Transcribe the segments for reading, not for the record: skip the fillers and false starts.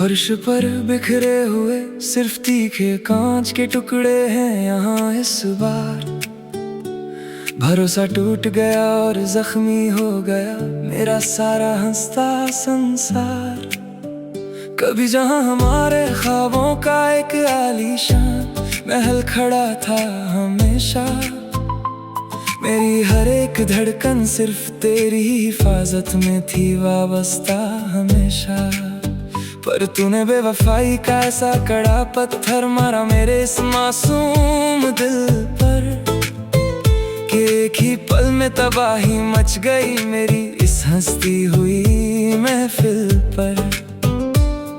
फर्श पर बिखरे हुए सिर्फ तीखे कांच के टुकड़े हैं यहाँ इस बार। भरोसा टूट गया और जख्मी हो गया मेरा सारा हंसता संसार। कभी जहाँ हमारे ख्वाबों का एक आलीशान महल खड़ा था हमेशा, मेरी हर एक धड़कन सिर्फ तेरी हिफाजत में थी वाबस्ता हमेशा। पर तूने बेवफाई का ऐसा कड़ा पत्थर मारा मेरे इस मासूम दिल पर कि एक ही पल में तबाही मच गई मेरी इस हंसती हुई महफिल पर।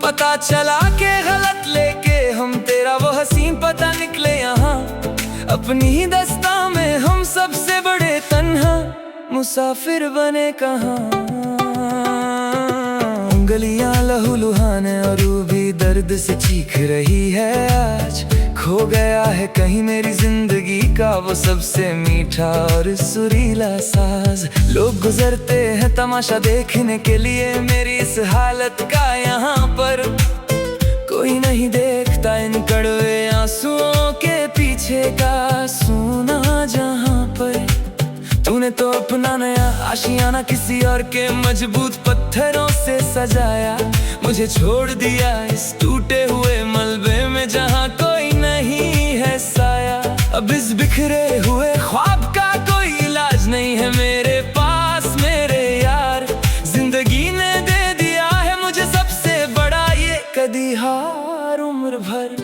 पता चला के गलत लेके हम तेरा वो हसीन पता निकले यहाँ, अपनी ही दस्ता में हम सबसे बड़े तन्हा मुसाफिर बने कहाँ। उंगलियां लहूलुहान और रूह भी दर्द से चीख रही है आज। खो गया है कहीं मेरी जिंदगी का वो सबसे मीठा और सुरीला साज। लोग गुजरते हैं तमाशा देखने के लिए मेरी इस हालत का यहाँ पर, कोई नहीं देखता इन कड़वे आंसुओं के पीछे का सोना जहाँ पर। तूने तो अपना नया आशियाना किसी और के मजबूत पत्थरों से सजाया, मुझे छोड़ दिया इस टूटे हुए मलबे में जहाँ कोई नहीं है साया। अब इस बिखरे हुए ख्वाब का कोई इलाज नहीं है मेरे पास मेरे यार। जिंदगी ने दे दिया है मुझे सबसे बड़ा ये कदी हार उम्र भर।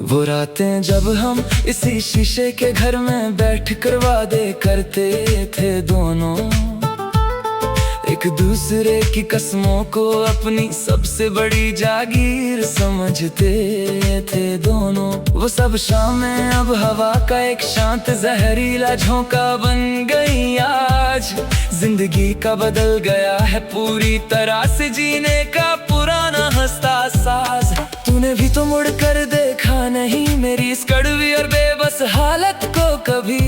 वो रातें जब हम इसी शीशे के घर में बैठ कर वादे करते थे दोनों, एक दूसरे की कसमों को अपनी सबसे बड़ी जागीर समझते थे दोनों। वो सब शामें अब हवा का एक शांत जहरीला झोंका बन गई आज। जिंदगी का बदल गया है पूरी तरह से जीने का पुराना हंसता साज। तूने भी तो मुड़ कर देखा नहीं मेरी इस कड़वी और बेबस हालत को कभी,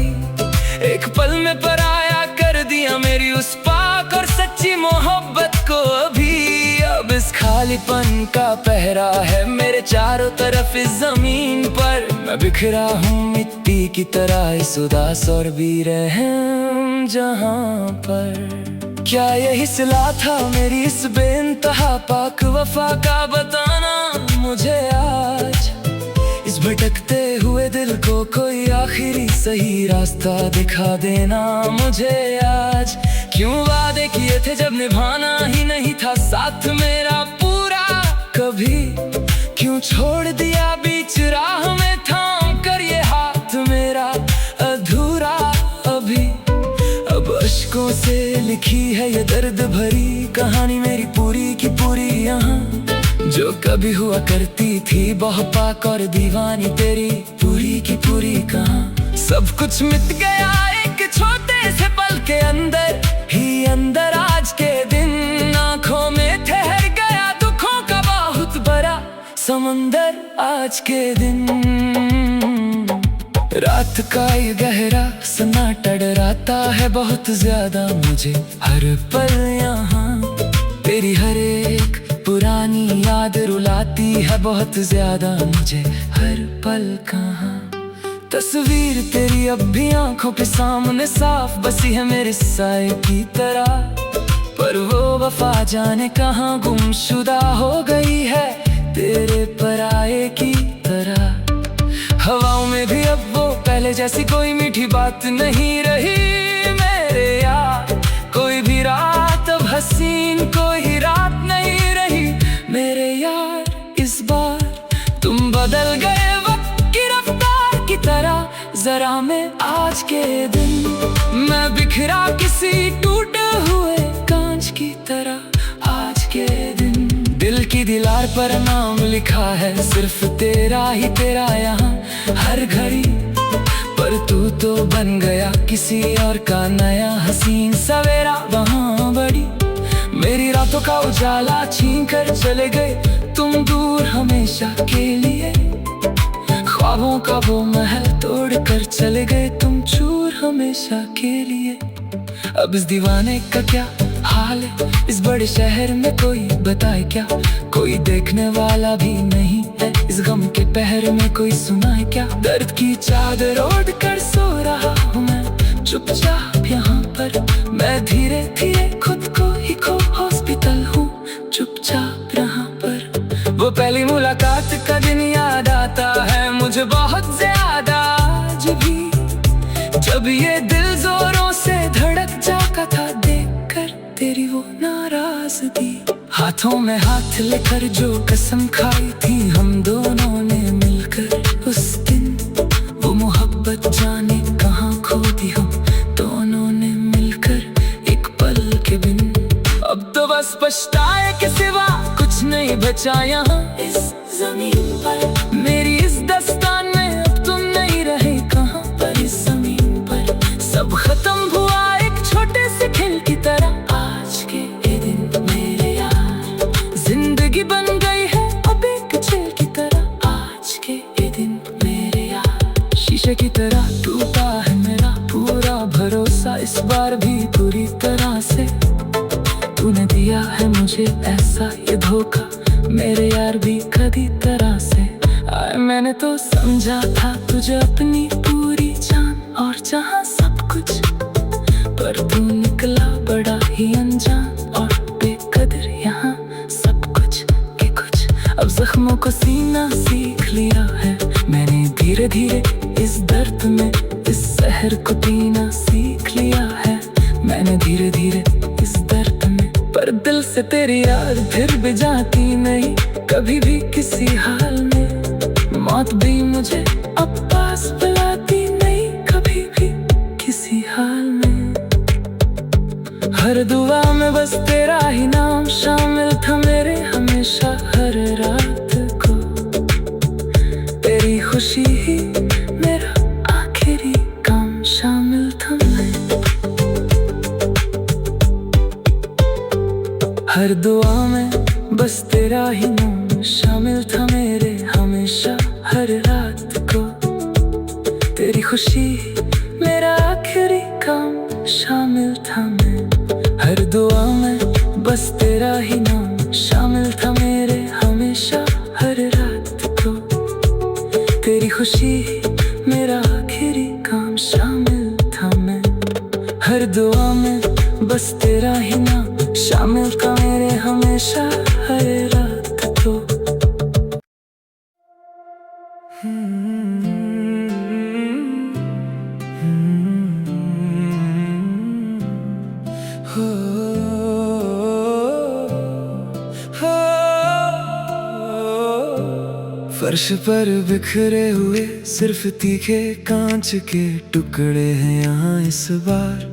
एक पल में पराया कर दिया मेरी उस पाक और सच्ची मोहब्बत को अभी। अब इस खालीपन का पहरा है मेरे चारों तरफ इस जमीन पर, मैं बिखरा हूँ मिट्टी की तरह इस उदास और बेरहम जहाँ पर। क्या यही सिला था मेरी इस बेइंतहा पाक वफा का, बताना मुझे आज। इस भटकते हुए दिल को कोई आखिरी सही रास्ता दिखा देना मुझे आज। क्यों वादे किए थे जब निभाना ही नहीं था साथ मेरा पूरा कभी, क्यों छोड़ दिया बीच राह में थाम कर ये हाथ मेरा अधूरा अभी। अब अश्कों से लिखी है ये दर्द भरी कहानी मेरी पूरी की पूरी यहाँ, जो कभी हुआ करती थी बहुपाक और दीवानी तेरी पूरी की पूरी कहाँ। सब कुछ मिट गया एक छोटे से पल के अंदर ही अंदर आज के दिन। आंखों में ठहर गया दुखों का बहुत बड़ा समंदर आज के दिन। रात का ये गहरा सन्नाटा डराता है बहुत ज्यादा मुझे हर पल यहाँ। तेरी हर एक पुरानी याद रुलाती है बहुत ज्यादा मुझे हर पल कहाँ। तस्वीर तेरी अब भी आंखों के सामने साफ बसी है मेरे साए की तरह, पर वो वफा जाने कहाँ गुमशुदा हो गई है तेरे पराये की तरह। हवाओं में भी अब वो पहले जैसी कोई मीठी बात नहीं रही मेरे यार। कोई भी रात अब हसीन कोई रात नहीं रही मेरे यार। इस बार तुम बदल गए वक्त की रफ्तार की तरह जरा मैं आज के दिन। मैं बिखरा किसी टूटे हुए कांच की तरह आज के दिन। दिल की दीवार पर नाम लिखा है सिर्फ तेरा ही तेरा यहाँ हर घड़ी, पर तू तो बन गया किसी और का नया हसीन सवेरा वहाँ बड़ी। मेरी रातों का उजाला छीन कर चले गए तुम दूर हमेशा के लिए। ख्वाबों का वो महल तोड़ कर चले गए तुम चूर हमेशा के लिए। अब इस दीवाने का क्या हाल है इस बड़े शहर में, कोई बताए क्या, कोई देखने वाला भी नहीं है। इस गम के पहर में कोई सुनाए क्या, दर्द की चादर ओढ़ कर सो रहा हूँ मैं चुपचाप यहाँ पर। मैं धीरे धीरे खुद को ही खो हॉस्पिटल हूँ चुपचाप यहाँ पर। वो पहली मुलाकात का दिन याद आता है मुझे बहुत ज्यादा आज भी, जब ये दिल जोरों से धड़क जाता था देखकर तेरी वो नाराजगी। हाथों में हाथ लेकर जो कसम खाई थी हम दोनों ने मिलकर उस दिन, वो मोहब्बत जाने कहाँ खो दी हम दोनों ने मिलकर एक पल के बिन। अब तो बस पछताए के सिवा कुछ नहीं बचा यहाँ इस जमीन पर। मेरी इस दास्तान में अब तुम नहीं रहे कहाँ पर इस जमीन पर। सब खत्म हुआ एक छोटे से खेल की तरह आज के ये दिन मेरे यार। जिंदगी बन गई है अब एक खेल की तरह आज के ये दिन मेरे यार। शीशे की तरह टूटा है मेरा पूरा भरोसा इस बार भी पूरी तरह से। तूने दिया है मुझे ऐसा ये धोखा मेरे यार भी कदी तरह से। आए मैंने तो समझा था तुझे अपनी पूरी जान और जहाँ सब कुछ, पर तू निकला बड़ा ही अनजान और बेकदर यहाँ सब कुछ के कुछ। अब जख्मों को सीना सीख लिया है मैंने धीरे धीरे इस दर्द में, इस शहर को पीना सीख लिया है मैंने धीरे धीरे इस दर्द में। पर दिल से तेरी याद फिर भी जाती नहीं कभी भी किसी हाल में। मौत भी मुझे अब पास बुलाती नहीं कभी भी किसी हाल में। हर दुआ में बस तेरा ही नाम शामिल था मेरे हमेशा हर रात को। तेरी खुशी ही मेरा आखिरी काम शामिल था मैं। हर दुआ में बस तेरा ही नाम शामिल था मेरे हमेशा हर रात को। तेरी खुशी मेरा आखिरी काम शामिल था मैं। हर दुआ में बस तेरा ही नाम शामिल था मेरे हमेशा हर रात को। तेरी खुशी मेरा आखिरी काम शामिल था मैं। हर दुआ में बस तेरा ही नाम शामिल था मेरे हमेशा हर रात को। फर्श पर बिखरे हुए सिर्फ तीखे कांच के टुकड़े हैं यहाँ इस बार।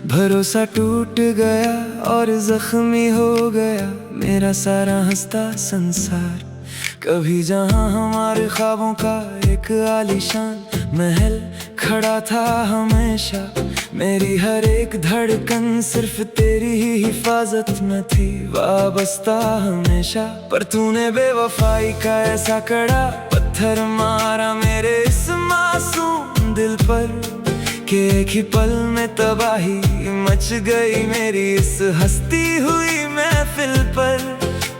भरोसा टूट गया और जख्मी हो गया मेरा सारा हंसता संसार। कभी जहाँ हमारे ख्वाबों का एक आलीशान महल खड़ा था हमेशा, मेरी हर एक धड़कन सिर्फ तेरी ही हिफाजत में थी वाबस्ता हमेशा। पर तूने बेवफाई का ऐसा कड़ा पत्थर मारा मेरे इस मासूम दिल पर कि एक ही पल में तबाही मच गई मेरी इस हंसती हुई महफिल पर।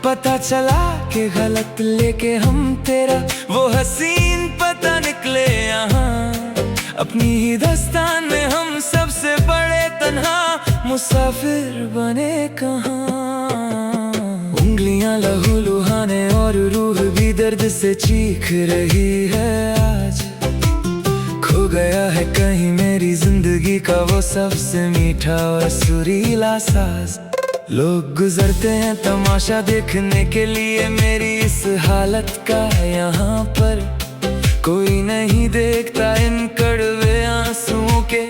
पता चला कि गलत लेके हम तेरा वो हसीन पता निकले यहाँ। अपनी ही दास्तान में हम सबसे बड़े तन्हा मुसाफिर बने कहाँ। उंगलियां लहू लुहाने और रूह भी दर्द से चीख रही है आज। खो गया है कहीं मेरी जिंदगी का वो सबसे मीठा और सुरीला साज। लोग गुजरते हैं तमाशा देखने के लिए मेरी इस हालत का यहाँ पर। कोई नहीं देखता इन कड़वे आंसुओं के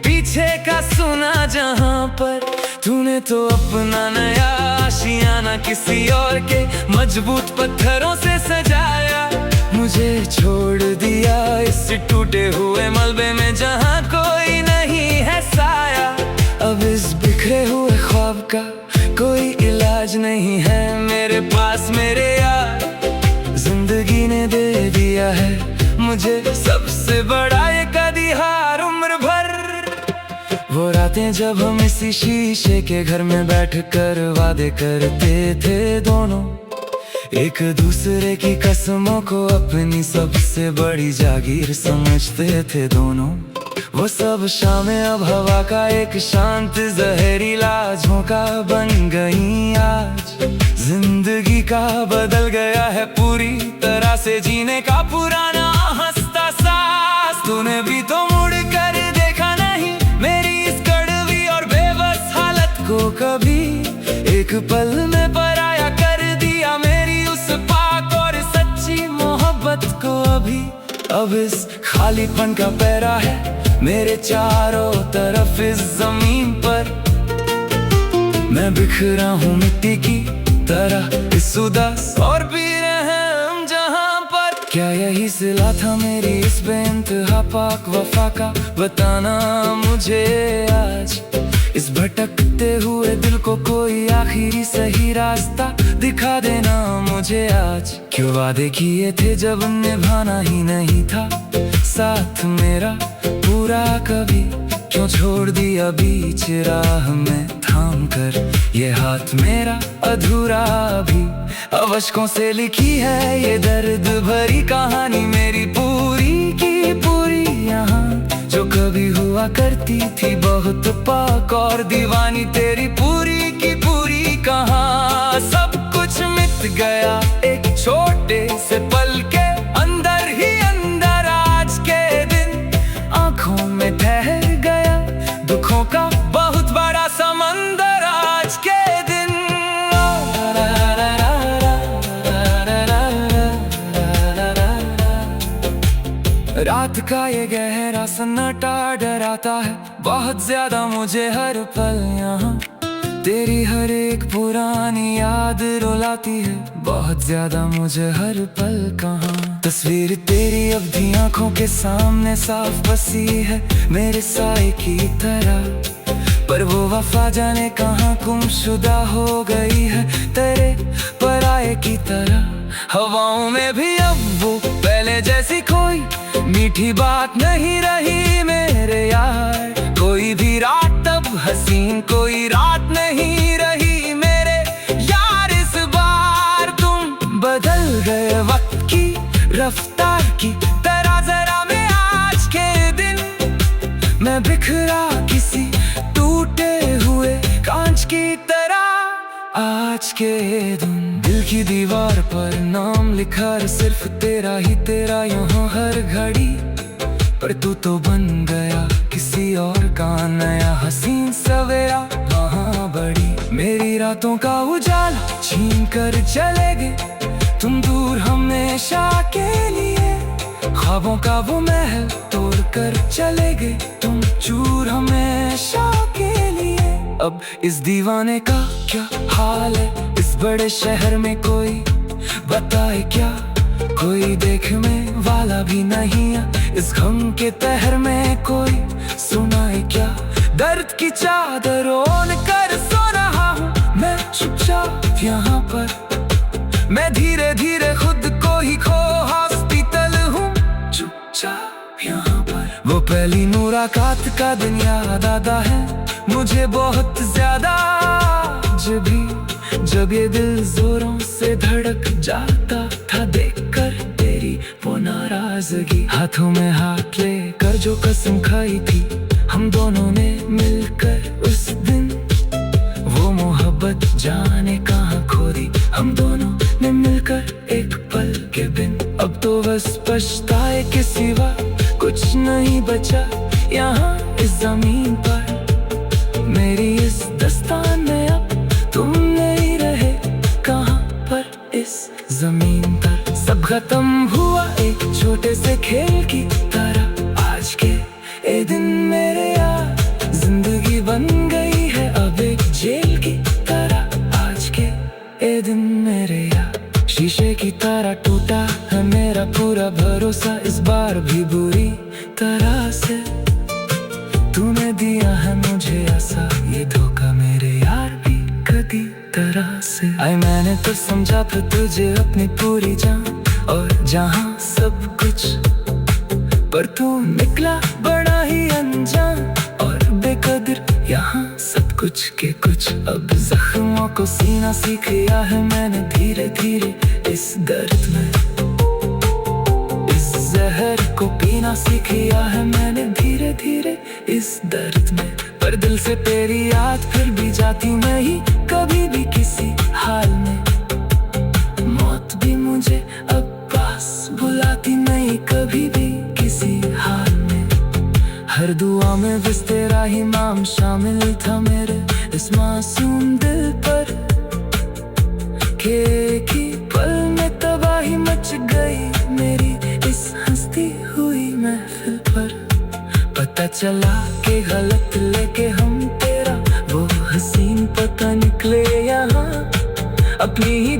पीछे का सुना जहाँ पर। तूने तो अपना नया आशियाना किसी और के मजबूत पत्थरों से सजाया। मुझे छोड़ दिया इस टूटे हुए मलबे में जहाँ कोई नहीं है साया। अब इस बिखरे हुए ख्वाब का कोई इलाज नहीं है मेरे पास मेरे यार। जिंदगी ने दे दिया है मुझे सबसे बड़ा ये कदी हार उम्र भर। वो रात रातें जब हम इसी शीशे के घर में बैठकर वादे करते थे दोनों, एक दूसरे की कसमों को अपनी सबसे बड़ी जागीर समझते थे दोनों। वो सब शामें अब हवा का एक शांत जहरीला झोंका बन गई आज। जिंदगी का बदल गया है पूरी तरह से जीने का पुराना हंसता सास। तूने भी तो मुड़ कर देखा नहीं मेरी इस कड़वी और बेबस हालत को कभी। एक पल में पराया कर दिया मेरी उस पाक और सच्ची मोहब्बत को अभी। अब इस खालीपन का पहरा है मेरे चारों तरफ इस जमीन पर। मैं बिखरा हूँ मिट्टी की तरह इस उदास और बेरहम जहां पर। क्या यही सिला था मेरी इस बेइंतहा पाक वफा का? बताना मुझे आज। इस भटकते हुए दिल को कोई आखिरी सही रास्ता दिखा देना मुझे आज। क्यों वादे किए थे जब निभाना ही नहीं था साथ मेरा पूरा कभी। क्यों छोड़ दिया बीच राह में थाम कर ये हाथ मेरा अधूरा भी। अवशकों से लिखी है ये दर्द भरी कहानी मेरी पूरी की पूरी यहाँ। जो कभी हुआ करती थी बहुत पाक और दीवानी तेरी पूरी की पूरी कहाँ। सब कुछ मिट गया एक छोटे से पल के अंदर ही अंदर। आज के दिन आंखों में ठहर गया दुखों का बहुत बड़ा समंदर। आज के दिन रात का ये गहरा सन्नाटा डराता है बहुत ज्यादा मुझे हर पल यहाँ। तेरी हर एक पुरानी याद रुलाती है बहुत ज्यादा मुझे हर पल कहाँ। तस्वीर तेरी अब भी आंखों के सामने साफ बसी है मेरे साए की तरह। पर वो वफा जाने कहाँ गुमशुदा हो गई है तेरे पराये की तरह। हवाओं में भी अब वो पहले जैसी कोई मीठी बात नहीं रही मेरे यार। कोई भी रात अब हसीन कोई रात नहीं रही मेरे यार। इस बार तुम बदल गए वक्त की रफ्तार की तरह जरा मैं। आज के दिन मैं बिखरा किसी टूटे हुए कांच की तरह। आज के दिन दिल की दीवार पर नाम लिखा सिर्फ तेरा ही तेरा यूं हर घड़ी। पर तू तो बन गया किसी और का नया हसीन सवेरा वहाँ बड़ी। मेरी रातों का उजाला छीन कर चले गए तुम दूर हमेशा के लिए। ख्वाबों का वो महल तोड़ कर चले गए तुम चूर हमेशा के लिए। अब इस दीवाने का क्या हाल है इस बड़े शहर में कोई बताए क्या? कोई देखने वाला भी नहीं है इस गम के तहर में कोई सुनाए क्या? दर्द की चादर ओढ़ कर सो रहा हूँ मैं चुपचाप यहाँ पर। मैं धीरे धीरे खुद को ही खो हॉस्पिटल हूँ चुपचाप यहाँ पर। वो पहली मुलाकात का दिन याद आता है मुझे बहुत ज्यादा। जब ये दिल जोरों से धड़क जाता था देखकर तेरी वो नाराजगी। हाथों में हाथ लेकर जो कसम खाई थी हम दोनों ने मिलकर उस दिन। वो मोहब्बत जाने कहाँ खो दी हम दोनों ने मिलकर एक पल के बिन। अब तो बस पछताए के सिवा कुछ नहीं बचा यहाँ इस जमीन पर। मेरी इस दस्तान में अब तुम नहीं रहे कहाँ पर इस जमीन पर। सब खत्म हुआ एक छोटे से खेल की तरह। आज के ए दिन मेरे यार जिंदगी बन गई है अब एक जेल की तरह। आज के ए दिन मेरे यार शीशे की तरह टूटा है मेरा पूरा भरोसा इस बार भी बुरी तरह से। तूने दिया है मुझे ऐसा ये धोखा मेरे यार भी कदी तरह से। आई मैंने तो समझा फिर तुझे अपनी पूरी जान और जहां सब कुछ। पर तू निकला बड़ा ही अनजान और बेकदर कुछ के कुछ। अब जख्मों को सीना सीखा है मैंने धीरे धीरे इस दर्द में। इस जहर को पीना सीखा है मैंने धीरे धीरे इस दर्द में। पर दिल से तेरी याद फिर भी जाती नहीं कभी भी किसी हाल में। मौत भी मुझे अब पास बुलाती नहीं कभी भी किसी हाल में। हर दुआ में बस तेरा ही नाम शामिल था मेरे इस मासूम दिल पर। कि पल में तबाही मच गई मेरी इस हंसती हुई महफिल पर। पता चला कि गलत लेके हम तेरा वो हसीन पता निकले यहाँ अपनी ही